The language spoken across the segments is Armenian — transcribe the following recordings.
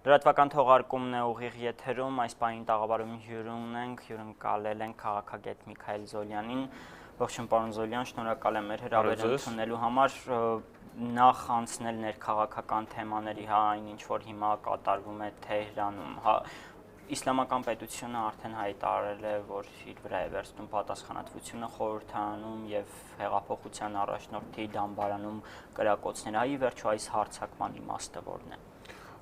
Լրատվական թողարկումն է ուղիղ եթերում, այս պահին տաղավարում հյուրընկալել ենք քաղաքագետ Միքայել Զոլյանին։ Ողջույն պարոն Զոլյան, շնորհակալ եմ մեր հրավերը ընդունելու համար։ Նախ անցնել ներքաղաքական թեմաների, այն ինչ որ հիմա կատարվում է Թեհրանում, Իսլամական պետությունը արդեն հայտարարել է, որ իր վրա է վերցնում պատասխանատվությունը խորհրդարանում եւ հեղափոխության առաջնորդի դամբարանում կրակոցները։ Ի վերջո այս հարձակման իմաստը որն է։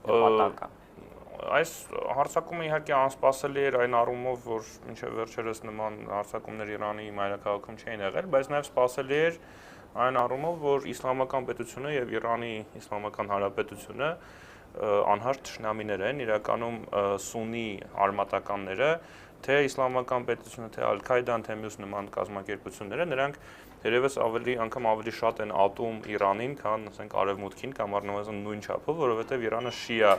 Այս հարձակումը իհարկե անսպասելի էր այն առումով, որ մինչև վերջերս նման հարձակումներ Իրանի մայրաքաղաքում չէին եղել, բայց նաև սպասելի էր այն առումով, որ Իսլամական պետությունը եւ Իրանի Իսլամական Հանրապետությունը անհարթ թշնամիներ են, իրականում սուննի արմատականները, թե Իսլամական պետությունը, թե Ալ-Քայդան, թե մյուս նման կազմակերպությունները, նրանք երևս անգամ ավելի շատ են ատում Իրանին, քան ասենք արևմուտքին կամ առնվազն նույն չափով, որովհետև Իրանը շիա,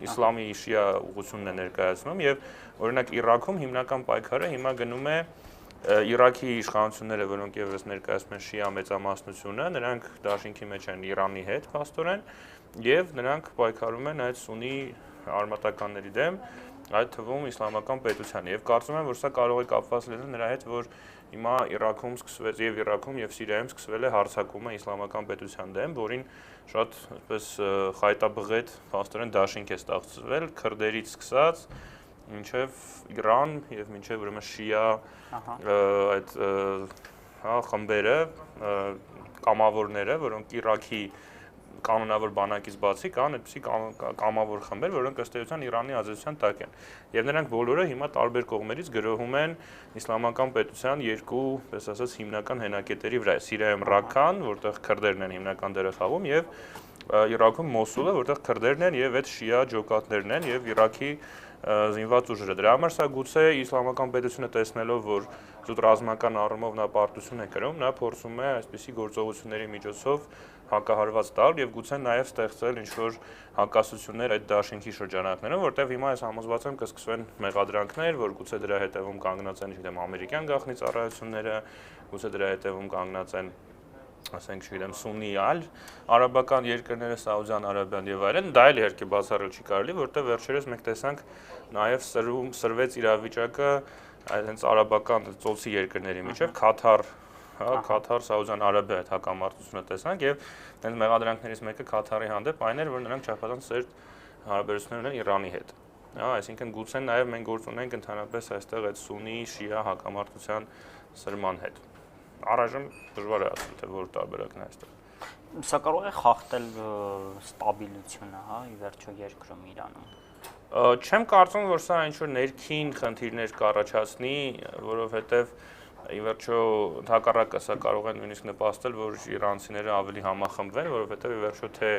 իսլամի շիա ուղղությունն է ներկայացնում եւ օրինակ Իրաքում հիմնական պայքարը հիմա գնում է Իրաքի իշխանությունները, որոնք եւս ներկայացնում են շիա մեծամասնությունը, նրանք դաշինքի մեջ են Իրանի հետ փաստորեն եւ նրանք պայքարում են այդ սուննի արմատականների դեմ, այդ թվում իսլամական պետության եւ կարծում եմ, որ սա կարող է կապված լինել նրա հետ, որ հիմա Իրաքում սկսվեց եւ Իրաքում եւ Սիրիայում սկսվել է հարձակումը իսլամական պետության դեմ, որին շատ այսպես խայտաբղետ փաստորեն դաշինք է ստեղծվել քրդերից սկսած մինչև Իրան եւ մինչև ուրեմն շիա այդ խմբերը կամավորները, որոնք Իրաքի կանոնավոր բանակից բացի կան այդպիսի կամավոր խմբեր, որոնք ըստ էության Իրանի ազդեցության տակ են։ Եվ նրանք բոլորը հիմա տարբեր կողմերից գրոհում են իսլամական պետության երկու, պես ասած, հիմնական հենակետերի վրա։ Սիրիայում Ռաքքան, որտեղ քրդերն են հիմնական դերը խաղում, եւ Իրաքում Մոսուլը, որտեղ քրդերն են եւ այդ շիա ջոկատներն են եւ Իրաքի զինված ուժերը։ Դրա համար սա գուցե իսլամական պետությունը տեսնելով, որ զուտ ռազմական առումով նա պարտություն է կրում, նա փորձում է այսպիսի գործողությունների միջոցով հակահարված տալ եւ գուցե նաեւ ստեղծել ինչ-որ հակասություններ այդ դաշինքի շրջանակներում, որտեղ հիմա այս համոզված եմ կսկսվեն մեղադրանքներ, որ գուցե դրա հետևում կանգնած են, չգիտեմ, ամերիկյան գաղտնի ծառայությունները, գուցե դրա հետևում կանգնած են, ասենք, չգիտեմ, սուննի այլ արաբական երկրները, Սաուդյան Արաբիան եւ այլն, դա էլ իհարկե բացառել չի կարելի, որտեղ վերջերս մենք տեսանք նաեւ սրվեց իրավիճակը հենց արաբական ծոցի երկրների միջև Քաթար, Սաուդյան Արաբիա այդ հակամարտությունը տեսանք եւ հենց մեղադրանքներից մեկը Քաթարի հանդեպ այն էր, որ նրանք չափազանց սերտ հարաբերություններ ունեն Իրանի հետ։ Այսինքն գուցե նաեւ մենք գործ ունենք ընդհանրապես այստեղ այդ սուննի շիա հակամարտության սրման հետ։ Առայժմ դժվար է ասել, թե որ տարբերակն է այստեղ։ Սա կարող է խախտել ստաբիլությունը, ի վերջո երկրում Իրանում։ Չեմ կարծում, որ սա ինչ-որ ներքին խնդիրներ կառաջացնի, որովհետեւ ի վերջո հակառակը սա կարող է նույնիսկ նպաստել, որ իրանցիները ավելի համախմբվեն, որովհետեւ ի վերջո թե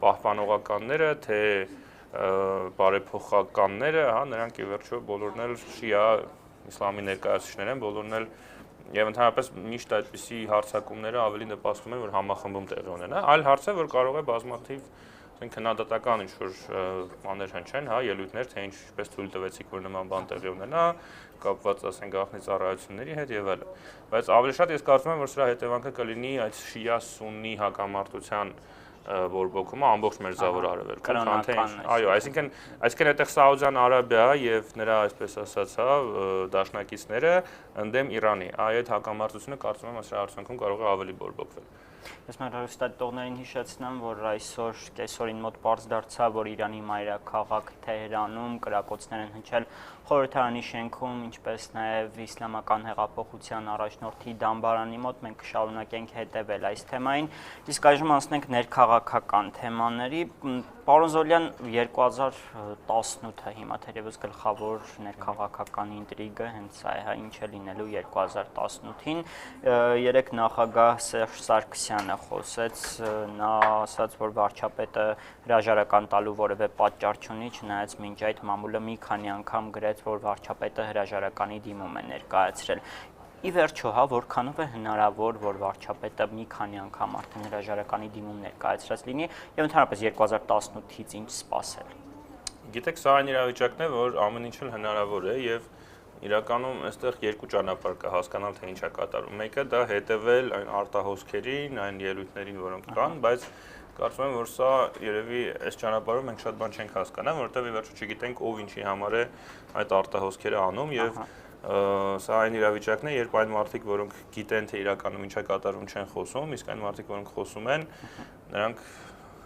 պահպանողականները, թե բարեփոխականները, նրանք ի վերջո բոլորն էլ շիա իսլամի ներկայացուցիչներ են, բոլորն էլ եւ ընդհանրապես միշտ այդպիսի հարձակումները ավելի նպաստում են, որ համախմբում տեղի ունենա։ Այլ հարց է, որ կարող է բազմաթիվ քննադատական ինչ-որ բաներ հնչեն, ելույթներ, թե ինչպես թույլ տվեցիք, որ նման բան տեղի ունենա, կապված, ասենք, գաղտնի ծառայությունների հետ եւ այլն։ Բայց ավելի շատ ես կարծում եմ, որ սրա հետևանքը կլինի այդ շիա-սուննի հակամարտության բորբոքումը ամբողջ Մերձավոր Արևելքում, այո, այսինքն այդտեղ Սաուդյան Արաբիա եւ նրա, այսպես ասած, դաշնակիցները ընդդեմ Իրանի, այդ հակամարտությունը կարծում եմ սրա արդյունքում կարող է ավելի բորբոքվել։ Ես մեր հեռուստադիտողներին հիշեցնեմ, որ այսօր կեսօրին մոտ պարզ դարձավ, որ Իրանի մայրաքաղաք Թեհրանում կրակոցներ են հնչել խորհրդարանի շենքում, ինչպես նաև Իսլամական հեղափոխության առաջնորդի դամբարանի մոտ։ Մենք կշարունակենք հետևել այս թեմային, իսկ այժմ անցնենք ներքաղաքական թեմաների։ Պարոն Զոլյան, 2018-ը հիմա թերևս գլխավոր ներքաղաքական ինտրիգը հենց սա է, ինչ է լինելու 2018-ին։ Երեկ նախագահ Սերժ Սարգսյանը խոսեց, նա ասաց, որ վարչապետը հրաժարական տալու որևէ պատճառ չունի, չնայած մինչ այդ մամուլը մի քանի անգամ գրեց, որ վարչապետը հրաժարականի դիմում է ներկայացրել։ Ի վերջո, որքանով է հնարավոր, որ վարչապետը մի քանի անգամ արդեն հրաժարականի դիմում ներկայացրած լինի եւ ընդհանրապես 2018-ից ինչ սպասել։ Գիտեք, սա այն իրավիճակն է, որ ամեն ինչ հնարավոր է եւ իրականում այստեղ երկու ճանապարհ կա հասկանալ, թե ինչ է կատարվում։ Մեկը դա հետևել այն արտահոսքերին, այն ելույթներին, որոնք կան, բայց Կարծում եմ, որ սա երևի այս ճանապարհով մենք շատ բան չենք հասկանա, որովհետև ի վերջո չգիտենք ով ինչի համար է այդ արտահոսքերը անում եւ սա այն իրավիճակն է, երբ այն մարդիկ, որոնք գիտեն թե իրականում ինչ է կատարվում, չեն խոսում, իսկ այն մարդիկ, որոնք խոսում են, նրանք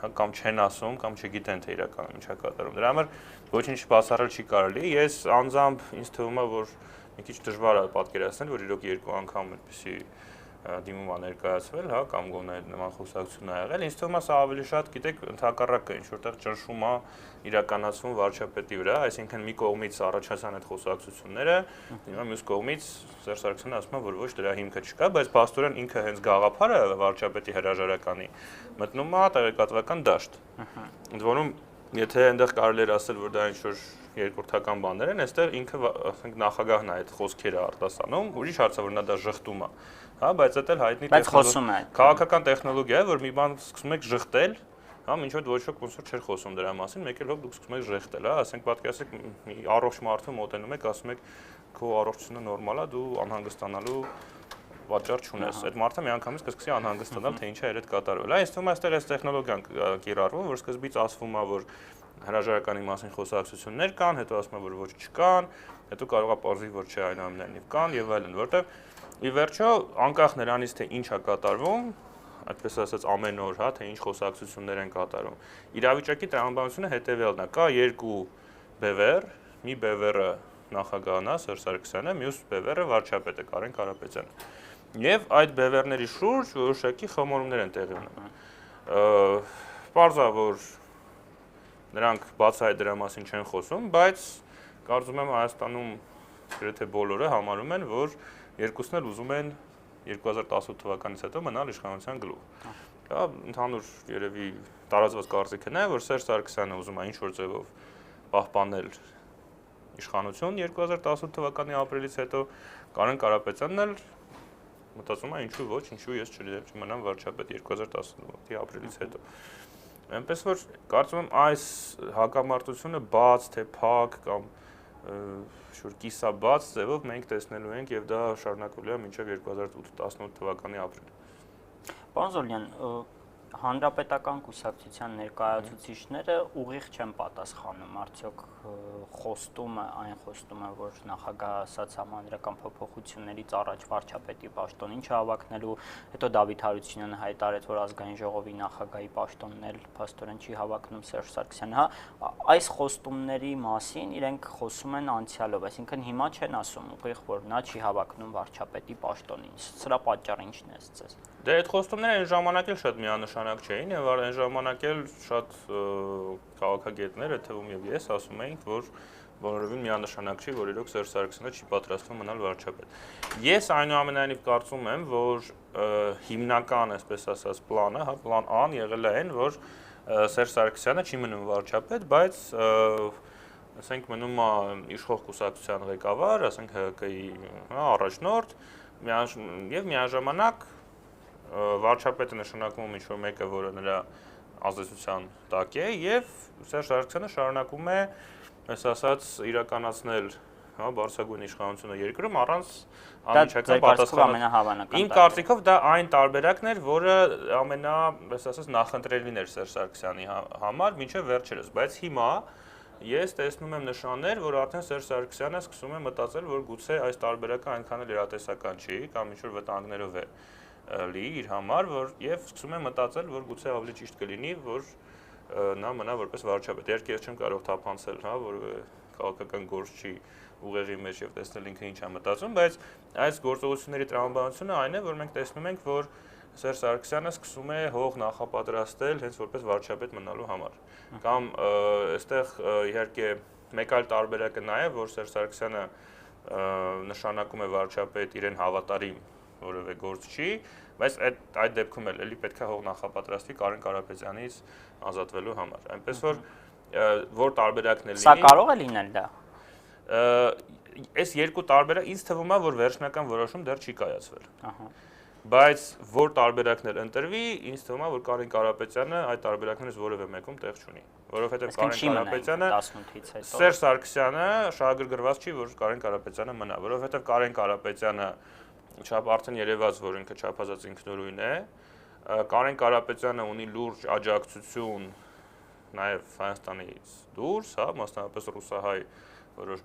կամ չեն ասում, կամ չգիտեն թե իրականում ինչ է կատարվում։ Դրա համար ոչինչ բացառել չի կարելի։ Ես անձամբ ինձ թվում է, որ մի քիչ դժվար է պատկերացնել, որ իրոք երկու անգամ այդպեսի դիմում է ներկայացվել, հա, կամ գոնե նման խոսակցություն ա եղել։ Ինձ թվում է սա ավելի շատ, գիտեք, ընդհակառակը ինչ որտեղ ճնշում է իրականացվում վարչապետի վրա, այսինքն մի կողմից առաջացան այդ խոսակցությունները, հիմա մյուս կողմից Սերժ Սարգսյանը ասում է, որ ոչ դրա հիմքը չկա, բայց փաստորեն ինքը հենց գաղափարը վարչապետի հրաժարականի մտնում է տեղեկատվական դաշտ։ Ընդ որում, եթե այնտեղ կարելի էր ասել, որ դա ինչ-որ երկրորդական բաներ են, այստեղ ինքը, ասենք, նախագահն է այդ խոսքերը արտասանում, ուրիշ հարց է, որ նա դա ժխտում է, հա, բայց դա էլ հայտնի քաղաքական տեխնոլոգիա է, որ մի բան սկսում եք ժխտել, հա, ինչ որ ոչ ոք ոնց որ չէր խոսում դրա մասին, մեկ էլ հոգ դուք սկսում եք ժխտել, հա, ասենք պատկերացրեք մի առողջ մարդու մոտենում եք, ասում եք քո առողջությունը նորմալ է, դու անհանգստանալու պատճառ չունես։ Այդ մարդը միանգամից կսկսի անհանգստանալ, թե ինչ է այդ կատարվել։ Այս թվում է այստեղ այս տեխնոլոգիան կիրառվում, որ սկզբից ասվում է, որ հրաժարականի մասին խոսակցություններ կան, հետո ասում է, որ ոչ չկան, հետո կարող է պարզվի, որ չէ, այնուամենայնիվ կան եւ այլն, որտեղ ի վերջո անկախ նրանից թե ինչ է կատարվում, այդպես ասած ամեն օր, հա, թե ինչ խոսակցություններ են կատարվում։ Իրավիճակի տրամաբանությունը հետեւյալն է. կա երկու բևեռ, մի բևեռը նախագահն է Սերժ Սարգսյանը, մյուս բևեռը վարչապետը Կարեն Կարապետյանը։ Եվ այդ բևեռների շուրջ որոշակի խմորումներ են տեղի ունենում։ Պարզ է, որ նրանք բացահայտ դրա մասին չեն խոսում, բայց կարծում եմ Հայաստանում գրեթե բոլորը համարում են, որ երկուսն էլ ուզում են 2018 թվականից հետո մնալ իշխանության գլուխ։ Դա ընդհանուր երևի տարածված կարծիքն է, որ Սերժ Սարգսյանը ուզում է ինչ-որ ձևով պահպանել իշխանություն 2018 թվականի ապրիլից հետո, Կարեն Կարապետյանն էլ մտածում է ինչու ոչ, ինչու ես չմնամ վարչապետ 2018-ի ապրիլից հետո։ Այնպես որ կարծում եմ այս հակամարտությունը բաց թե փակ կամ շուտ կիսաբաց ձևով մենք տեսնելու ենք եւ դա շարունակվելու է մինչեւ 2018 թվականի ապրիլ։ Պարոն Զոլյան, հանրապետական կուսակցության ներկայացուցիչները ուղիղ չեն պատասխանում, արդյոք խոստումը, այն խոստումը, որ նախագահը ասաց համանդրական փոփոխություններից առաջ վարչապետի պաշտոնին չհավաքնելու, հետո Դավիթ Հարությունյանը հայտարարեց, որ ազգային ժողովի նախագահի պաշտոնն էլ փաստորեն չի հավակնում Սերժ Սարգսյանը, հա, այս խոստումների մասին իրենք խոսում են անցյալով, այսինքն հիմա չեն ասում ուղիղ, որ նա չի հավակնում վարչապետի պաշտոնին։ Սրա պատճառը ինչն է ըստ ձեզ։ Դե այդ խոստումները այն ժամանակ էլ շատ միանշանակ չէին եւ այն ժամանակ էլ շատ քաղաքագետներ, թվում եւ ես ասում էինք, որ բոլորովին միանշանակ չի, որ իրոք Սերժ Սարգսյանը չի պատրաստվում մնալ վարչապետ։ Ես այնուամենայնիվ կարծում եմ, որ հիմնական, այսպես ասած, պլանը, հա, պլան A-ն եղել է այն, որ Սերժ Սարգսյանը չի մնում վարչապետ, բայց ասենք մնում է իշխող կուսակցության ղեկավար, ասենք ՀԿ-ի, հա, առաջնորդ, եւ միաժամանակ վարչապետը նշանակում ինչ-որ մեկը, որը նրա ազդեցության տակ է, եւ Սերժ Սարգսյանը շարունակում է, այս ասած, իրականացնել, հա, բարձրագույն իշխանությունը երկրում առանց անմիջական պատասխանատվության։ Իմ կարծիքով դա այն տարբերակն էր, որը ամենա, այս ասած, նախընտրելին էր Սերժ Սարգսյանի համար մինչեւ վերջերս, բայց հիմա ես տեսնում եմ նշաններ, որ արդեն Սերժ Սարգսյանը սկսում է մտածել, որ գուցե այս տարբերակը այնքան էլ իրատեսական չի կամ ինչ-որ վտանգներով է լի իր համար, որ եւ սկսում է մտածել, որ գուցե ավելի ճիշտ կլինի, որ նա մնա որպես վարչապետ։ Իհարկե ես չեմ կարող թափանցել, հա, որովե քաղաքական գործ չի ուղեղի մեջ եւ տեսնել ինքը ինչ է մտածում, բայց այս գործողությունների տրամաբանությունը այն է, որ մենք տեսնում ենք, որ Սերժ Սարգսյանը սկսում է հող նախապատրաստել հենց որպես վարչապետ մնալու համար։ Կամ այստեղ իհարկե մեկ այլ տարբերակը նա է, որ Սերժ Սարգսյանը նշանակում է վարչապետ իրեն հավատարիմ որևէ գործ չի, բայց այդ դեպքում էլ էլի պետք է հող նախապատրաստի Կարեն Կարապետյանից ազատվելու համար։ Այնպես որ տարբերակն է լինի։ Սա կարող է լինել դա։ Այս երկու տարբերակ ինձ թվում է, որ վերջնական որոշում դեռ չի կայացվել։ Ահա։ Բայց որ տարբերակներ ընտրվի, ինձ թվում է, որ Կարեն Կարապետյանը այդ տարբերակներից որևէ մեկում տեղ չունի, որովհետև Կարեն Կարապետյանը 18-ից հետո Սերժ Սարգսյանը շահագրգռված չի, որ Կարեն Կարապետյանը մնա, որովհետև Կարեն Կարապետյանը արդեն երևաց, որ ինքը չափազանց ինքնուրույն է, Կարեն Կարապետյանը ունի լուրջ աջակցություն նաև Հայաստանից դուրս, հա, մասնավորապես ռուսահայ որոշ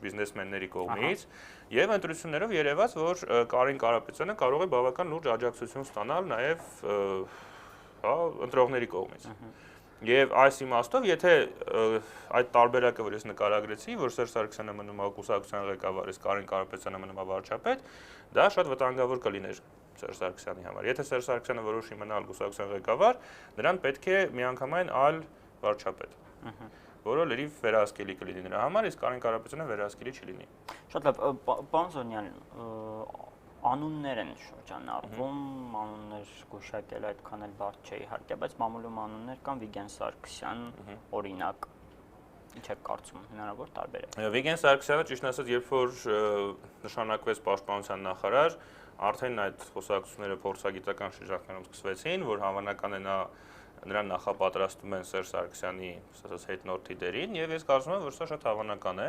բիզնեսմենների կողմից, եւ ընտրություններով երևաց, որ Կարեն Կարապետյանը կարող է բավական լուրջ աջակցություն ստանալ նաև հա, ընտրողների կողմից։ Եվ այս իմաստով, եթե այդ տարբերակը, որ ես նկարագրեցի, որ Սերժ Սարգսյանը մնում է կուսակցության ղեկավար, իսկ Կարեն Կարապետյանը մնում է վարչապետ, դա շատ վտանգավոր կլիներ Սերժ Սարգսյանի համար։ Եթե Սերժ Սարգսյանը որոշի մնալ կուսակցության ղեկավար, նրան պետք է միանգամայն այլ վարչապետ, որը լրիվ վերահսկելի կլինի նրա համար, իսկ Կարեն Կարապետյանը վերահսկելի չլինի։ Շատ լավ, պարոն Զոնյան, անուններ են շրջանառվում, անուններ գուշակել այդքան էլ բարդ չէ իհարկե, բայց մամուլում անուններ կան Վիգեն Սարգսյան, օրինակ, ինչ եք կարծում, հնարավոր տարբերակ։ Վիգեն Սարգսյանը ճիշտ ասած, երբ որ նշանակվեց պաշտպանության նախարար, արդեն այդ խոսակցությունները փորձագիտական շրջանակներում սկսվեցին, որ հավանական է նրան նախապատրաստում են Սերժ Սարգսյանի, ասած հետնորդի դերին, եւ ես կարծում եմ, որ սա շատ հավանական է,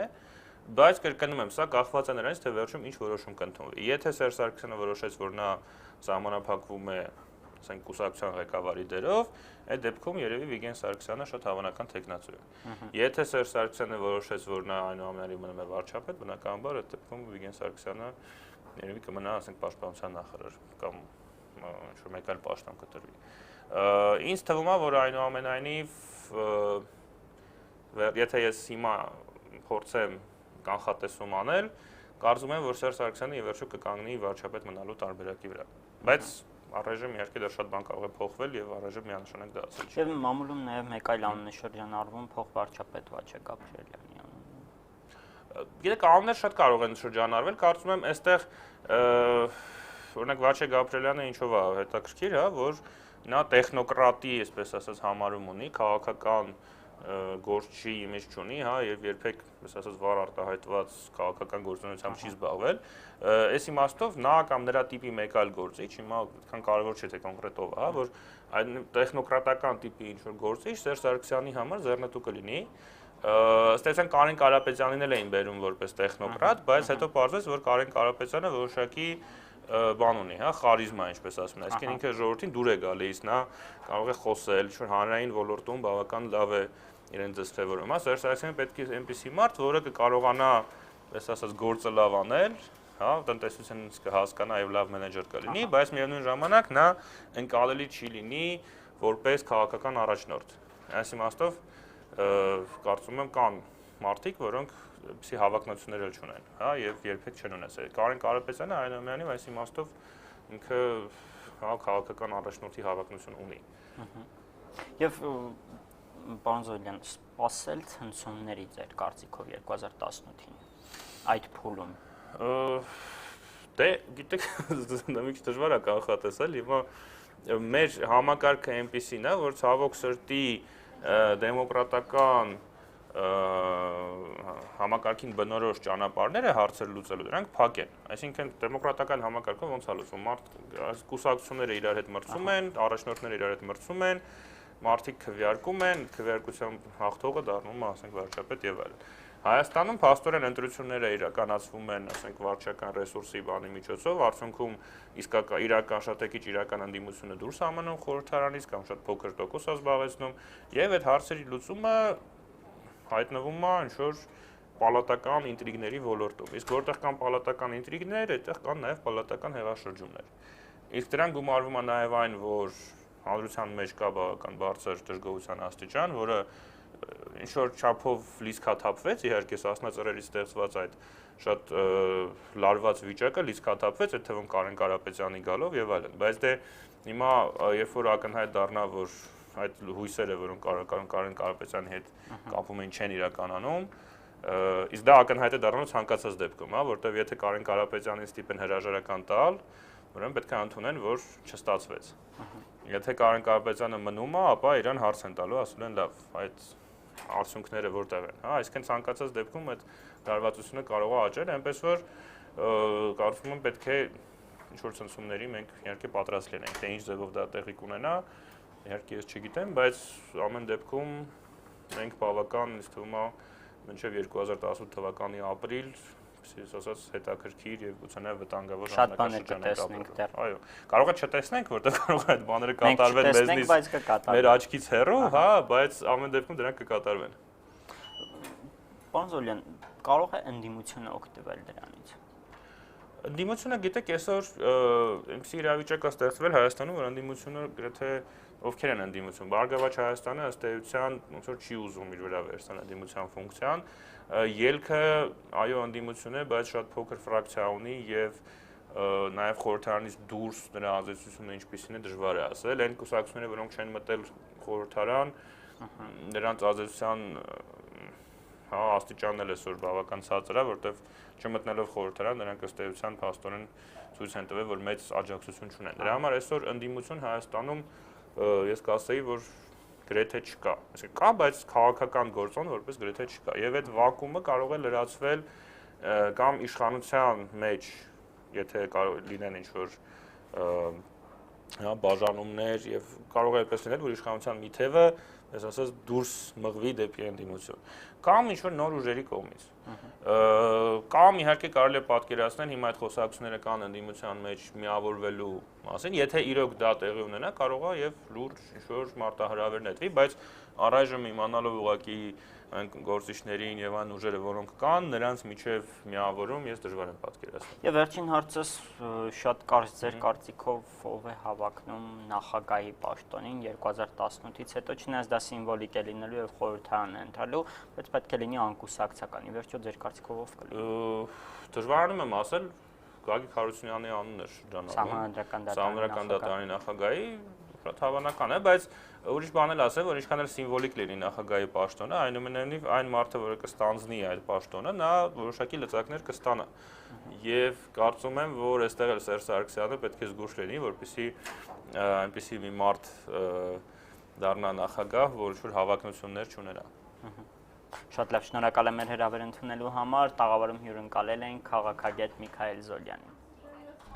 բայց կրկնում եմ, սա կախված է նրանից, թե վերջում ինչ որոշում կընդունվի։ Եթե Սերժ Սարգսյանը որոշեց, որ նա սահմանափակվում է, ասենք, կուսակցության ղեկավարի դերով, այդ դեպքում երևի Վիգեն Սարգսյանը շատ հավանական թեկնածու է։ Եթե Սերժ Սարգսյանը որոշեց, որ նա այնուամենայնիվ մնում է վարչապետ, բնականաբար այդ դեպքում Վիգեն Սարգսյանը երևի կմնա, ասենք, պաշտպանության նախարար կամ ինչ-որ մեկ այլ պաշտոն կտրվի։ Ինձ թվում է, որ այնուամենայնիվ եթե ես հիմա փորձեմ կանխատեսում անել, կարծում եմ, որ Սերժ Սարգսյանը ի վերջո կկանգնի վարչապետ մնալու տարբերակի վրա։ Բայց առայժմ իհարկե դա շատ բան կարող է փոխվել եւ առայժմ միանշանակ դա ասել չի։ Եվ մամուլում նաեւ մեկ այլ անուն է շրջանառվում փոխվարչապետ Վաչե Գաբրիելյանի անունը։ Գիտեք, անուններ շատ կարող են շրջանառվել, կարծում եմ, այստեղ օրինակ Վաչե Գաբրիելյանը ինչով է հետաքրքիր, հա, որ նա տեխնոկրատի, այսպես ասած, համարում ունի, քաղաքական գործչի իմիջ չունի, հա, եւ երբեք, այսպես ասած, վառ արտահայտված քաղաքական գործունեությամբ չի զբաղվել։ Այս իմաստով նա կամ նրա տիպի մեկ այլ գործիչ, հիմա այդքան կարևոր չէ թե կոնկրետ ով է, հա, որ այդ տեխնոկրատական տիպի ինչ-որ գործիչ Սերժ Սարգսյանի համար ձեռնտու կլինի։ Ըստ Կարեն Կարապետյանին էլ էին բերում որպես տեխնոկրատ, բայց հետո պարզվեց, որ Կարեն Կարապետյանը որոշակի բան ունի, հա, խարիզմա, ինչպես ասում են, այսինքն ինքը ժողովրդին դուր է գալիս, նա կարող է խոսել, ինչ-որ հանրային ոլորտում բավական լավ է իրեն դրսևորում, հա, Սերժ Սարգսյանը պետք է այնպիսի մարդ, որը կկարողանա, այսպես ասած, գործը լավ անել, հա, տնտեսությունից կհասկանա եւ լավ մենեջեր կլինի, բայց միևնույն ժամանակ նա ընկալելի չի լինի որպես քաղաքական առաջնորդ։ Այս իմաստով կարծում եմ կան մարդիկ, որոնք այդպիսի հավակնություններ էլ չունեն, հա, եւ երբեք չեն ունեցել։ Կարեն Կարապետյանը այնուամենայնիվ այս իմաստով ինքը հա քաղաքական առաջնորդի հավակնություն ունի։ Եվ պարոն Զոհրյան, սպասել ցնցումների ձեր կարծիքով 2018-ին այդ փուլում։ Դե, գիտեք, դա մի քիչ դժվար է կանխատեսել, հիմա մեր համակարգը այնպեսին է, որ ցավոք սրտի դեմոկրատական համակարգին բնորոշ ճանապարհները հարցեր լուծելու դրանք փակ են։ Այսինքն դեմոկրատական համակարգը ոնց է լուծվում։ Կուսակցությունները իրար հետ մրցում են, առաջնորդները իրար հետ մրցում են, մարդիկ քվեարկում են, քվեարկությամբ հաղթողը դառնում է, ասենք, վարչապետ եւ այլն։ Հայաստանում փաստորեն ընտրությունները իրականացվում են, ասենք, վարչական ռեսուրսի բանի միջոցով, արդյունքում իրական շատ եկիչ իրական ընդդիմությունը դուրս է մնում խորհրդարանից կամ շատ փոքր տոկոս է զբաղեցնում, եւ այդ հարցերի լուծումը հայտնվում է ինչ-որ պալատական ինտրիգների ոլորտում։ Իսկ որտեղ կան պալատական ինտրիգներ, այդտեղ կան նաև պալատական հեղաշրջումներ։ Իսկ դրան գումարվում է նաև այն, որ հանրության մեջ կա բավական բարձր դժգոհության աստիճան, որը ինչ-որ չափով լիցքաթափվեց, իհարկե սասնածռերից ստեղծված այդ շատ լարված վիճակը լիցքաթափվեց, այդ թվում Կարեն Կարապետյանի գալով եւ այլն։ Բայց դե հիմա երբ որ ակնհայտ դառնա, որ այդ հույսերը, որոնք Կարեն Կարապետյանի հետ կապում են, չեն իրականանում, իսկ դա ակնհայտ է դառնում ցանկացած դեպքում, հա, որտեղ եթե Կարեն Կարապետյանին ստիպեն հրաժարական տալ, ուրեմն պետք է ընդունեն, որ չստացվեց։ Եթե Կարեն Կարապետյանը մնում է, ապա իրան հարց են տալու, ասում են լավ, այդ արդյունքները որտեղ են, հա, այսինքն ցանկացած դեպքում այդ լարվածությունը կարող է աճել, այնպես որ կարծում եմ պետք է ինչ-որ ցնցումների մենք իհարկե պատրաստ լինենք, թե ինչ ձևով դա տեղի կունենա, իհարկե ես չգիտեմ, բայց ամեն դեպքում մենք բավական ինձ թվում է մինչև 2018 թվականի ապրիլ այսպես ասած հետաքրքիր եւ գուցե նաեւ վտանգավոր շատ բաներ կտեսնենք դեռ։ Այո, կարող է չտեսնենք, որտեղ կարող է այդ բաները կատարվեն մեզնից մեր աչքից հեռու, հա, բայց ամեն դեպքում դրանք կկատարվեն։ Պարոն Զոլյան, կարող է ընդդիմությունը օգտվել դրանից։ Ընդդիմությունը գիտեք այսօր այնպիսի իրավիճակ է ստեղծվել Հայաստանում, որ ընդդիմությունը գրեթե ովքեր են ընդդիմություն։ Բարգավաճ Հայաստանը ըստ էության ոնց որ չի ուզում իր վրա վերցնել ընդդիմության ֆունկցիան, ելքը այո ընդդիմություն է, բայց շատ փոքր ֆրակցիա ունի եւ նաեւ խորհրդարանից դուրս նրա ազդեցությունը ինչպիսին է դժվար է ասել։ Այն կուսակցությունները, որոնք չեն մտել խորհրդարան, նրանց ազդեցության աստիճանն էլ այսօր բավական ցածր է, որտեղ չմտնելով խորհրդարան նրանք ըստ էության փաստորեն ցույց են տվել, որ մեծ աջակցություն չունեն։ Դրա համար այսօր ընդդիմություն Հայաստանում ես կասեի, որ գրեթե չկա։ Այսինքն կա, բայց քաղաքական գործոն որպես գրեթե չկա։ Եվ այդ վակուումը կարող է լրացվել կամ իշխանության մեջ, եթե լինեն ինչ-որ բաժանումներ եւ կարող է այդպես լինել, որ իշխանության մի թևը, ես ասած, դուրս մղվի դեպի ընդդիմություն։ Կամ ինչ-որ նոր ուժերի կողմից։ Կամ իհարկե կարելի է պատկերացնել հիմա այդ խոսակցությունները կան ընդդիմության մեջ միավորվելու մասին, եթե իրոք դա տեղի ունենա, կարող է եւ լուրջ ինչ-որ մարտահրավեր նետվի, բայց առայժմ իմանալով ուղղակի այն գործիչներին եւ այն ուժերը, որոնք կան, նրանց միջև միավորում ես դժվար եմ պատկերացնել։ Եվ վերջին հարցս շատ կարճ ձեր կարծիքով ով է հավակնում նախագահի պաշտոնին 2018-ից հետո, չնայած դա սիմվոլիկ է լինելու եւ խորհրդարան է ընտրելու, բայց պետք է լինի անկուսակցական։ Ի վերջո ձեր կարծիքով ով կլինի։ Դժվարանում եմ ասել, Գագիկ Հարությունյանի անունն էր դրանով։ Սահմանադրական դատարանի նախագահի շատ հավանական է, բայց ուրիշ բան էլ ասեմ, որ ինչքան էլ սիմվոլիկ լինի նախագահի պաշտոնը, այնուամենայնիվ այն մարդը, որը կստանձնի այդ պաշտոնը, նա որոշակի լծակներ կստանա։ Եվ կարծում եմ, որ այստեղ էլ Սերժ Սարգսյանը պետք է զգուշ լինի, որպեսզի այնպիսի մի մարդ դառնա նախագահ, որ ինչ-որ հավակնություններ չունենա։ Շատ լավ, շնորհակալ եմ մեր հրավեր ընդունելու համար, տաղավարում հյուրընկալել ենք քաղաքագետ Միքայել Զոլյանին։